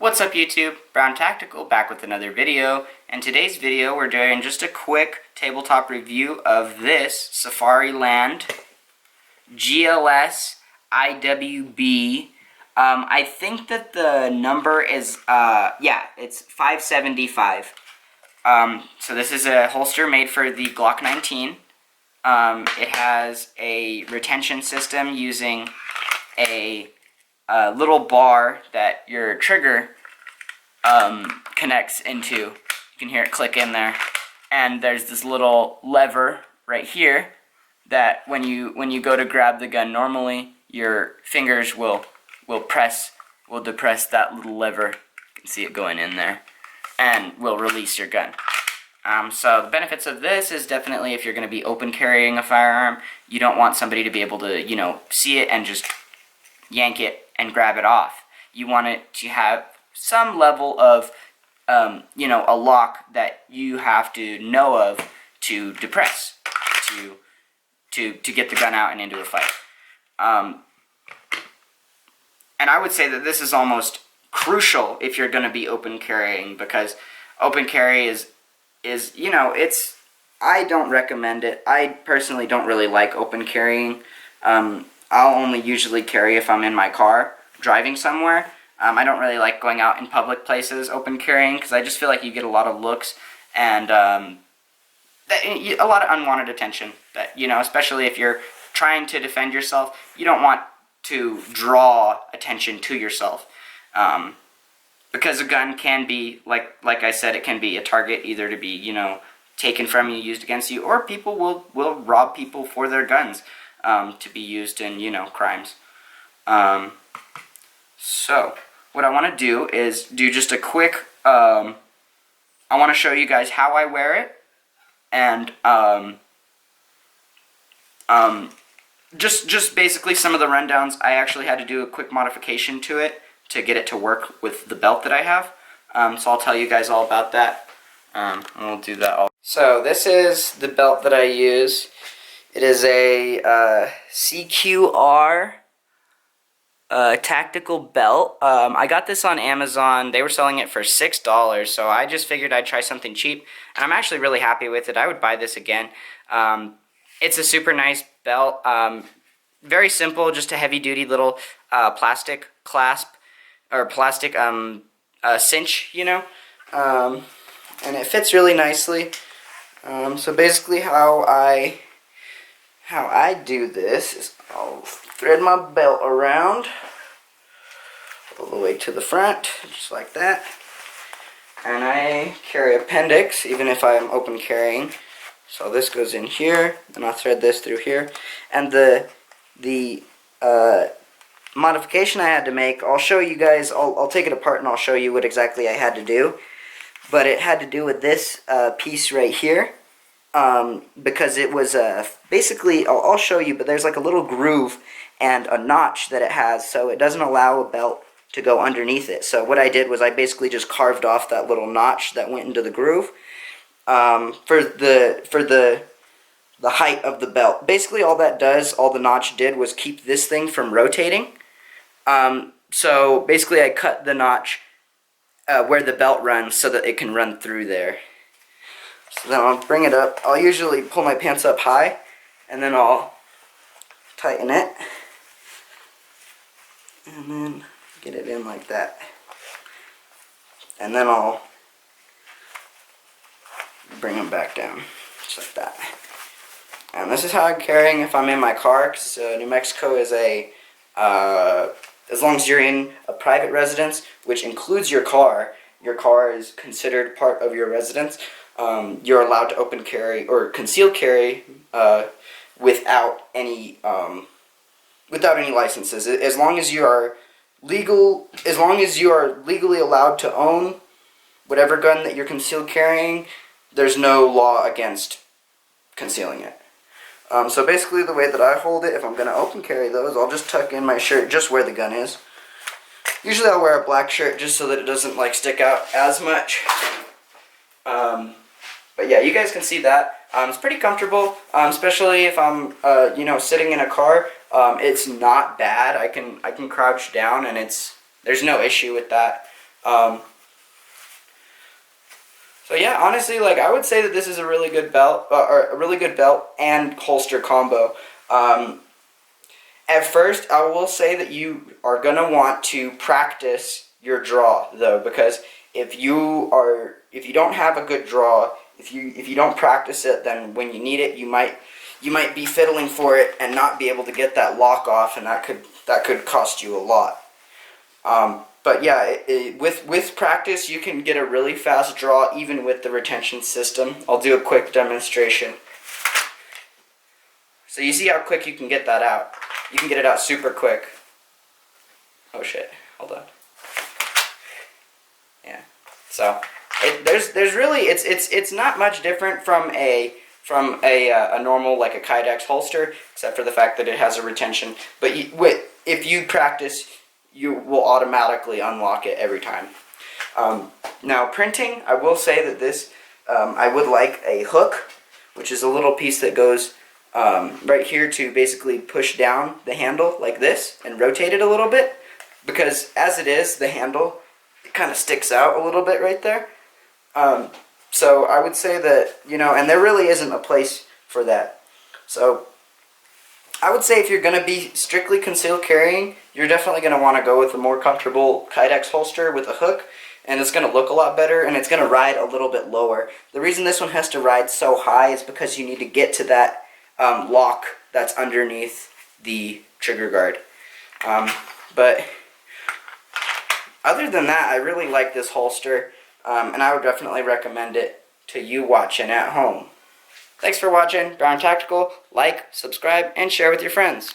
What's up YouTube? Brown Tactical back with another video. In today's video we're doing just a quick tabletop review of this Safariland GLS IWB. I think that the number is, it's 575. So this is a holster made for the Glock 19. It has a retention system using a little bar that your trigger connects into. You can hear it click in there, and there's this little lever right here that when you go to grab the gun normally, your fingers will depress that little lever. You can see it going in there, and will release your gun. So the benefits of this is definitely if you're going to be open carrying a firearm, you don't want somebody to be able to, see it and just yank it and grab it off. You want it to have some level of, a lock that you have to know of to depress, to get the gun out and into a fight. And I would say that this is almost crucial if you're going to be open carrying, because open carry is I don't recommend it. I personally don't really like open carrying. I'll only usually carry if I'm in my car driving somewhere. I don't really like going out in public places open carrying, because I just feel like you get a lot of looks and a lot of unwanted attention. That especially if you're trying to defend yourself, you don't want to draw attention to yourself, because a gun can be like I said, it can be a target either to be taken from you, used against you, or people will rob people for their guns. To be used in, crimes. So, what I want to do is do just a quick, I want to show you guys how I wear it, and, just basically some of the rundowns. I actually had to do a quick modification to it to get it to work with the belt that I have, so I'll tell you guys all about that, and we'll do that all. So, this is the belt that I use. It is a CQR tactical belt. I got this on Amazon. They were selling it for $6, so I just figured I'd try something cheap, and I'm actually really happy with it. I would buy this again. It's a super nice belt. Very simple, just a heavy-duty little plastic clasp, or plastic cinch, and it fits really nicely. So basically how I do this is I'll thread my belt around all the way to the front, just like that. And I carry appendix, even if I'm open carrying. So this goes in here, and I'll thread this through here. And the modification I had to make, I'll show you guys, I'll take it apart and I'll show you what exactly I had to do. But it had to do with this piece right here. Because it was basically, I'll show you, but there's like a little groove and a notch that it has, so it doesn't allow a belt to go underneath it. So what I did was I basically just carved off that little notch that went into the groove for the height of the belt. Basically all that does, all the notch did was keep this thing from rotating. So basically I cut the notch where the belt runs so that it can run through there. So then I'll bring it up. I'll usually pull my pants up high, and then I'll tighten it, and then get it in like that. And then I'll bring them back down, just like that. And this is how I'm carrying if I'm in my car, because New Mexico is as long as you're in a private residence, which includes your car is considered part of your residence. You're allowed to open carry or conceal carry without any licenses. As long as you are legally allowed to own whatever gun that you're concealed carrying, there's no law against concealing it. So basically the way that I hold it, if I'm going to open carry those, I'll just tuck in my shirt just where the gun is. Usually I'll wear a black shirt just so that it doesn't stick out as much. But yeah, you guys can see that. It's pretty comfortable, especially if I'm, sitting in a car. It's not bad. I can crouch down, and there's no issue with that. So yeah, honestly, like I would say that this is a really good belt, or a really good belt and holster combo. At first, I will say that you are gonna want to practice your draw though, because if you don't have a good draw, if you don't practice it, then when you need it, you might be fiddling for it and not be able to get that lock off, and that could cost you a lot. But yeah, with practice, you can get a really fast draw even with the retention system. I'll do a quick demonstration. So you see how quick you can get that out. You can get it out super quick. Oh shit, hold on. Yeah. So there's really it's not much different from a normal like a Kydex holster, except for the fact that it has a retention. But if you practice, you will automatically unlock it every time. Now printing, I will say that this I would like a hook, which is a little piece that goes right here to basically push down the handle like this and rotate it a little bit, because as it is, the handle kind of sticks out a little bit right there. So I would say that, and there really isn't a place for that. So I would say if you're going to be strictly concealed carrying, you're definitely going to want to go with a more comfortable Kydex holster with a hook, and it's going to look a lot better, and it's going to ride a little bit lower. The reason this one has to ride so high is because you need to get to that lock that's underneath the trigger guard. But other than that, I really like this holster, and I would definitely recommend it to you watching at home. Thanks for watching Brown Tactical. Like, subscribe, and share with your friends.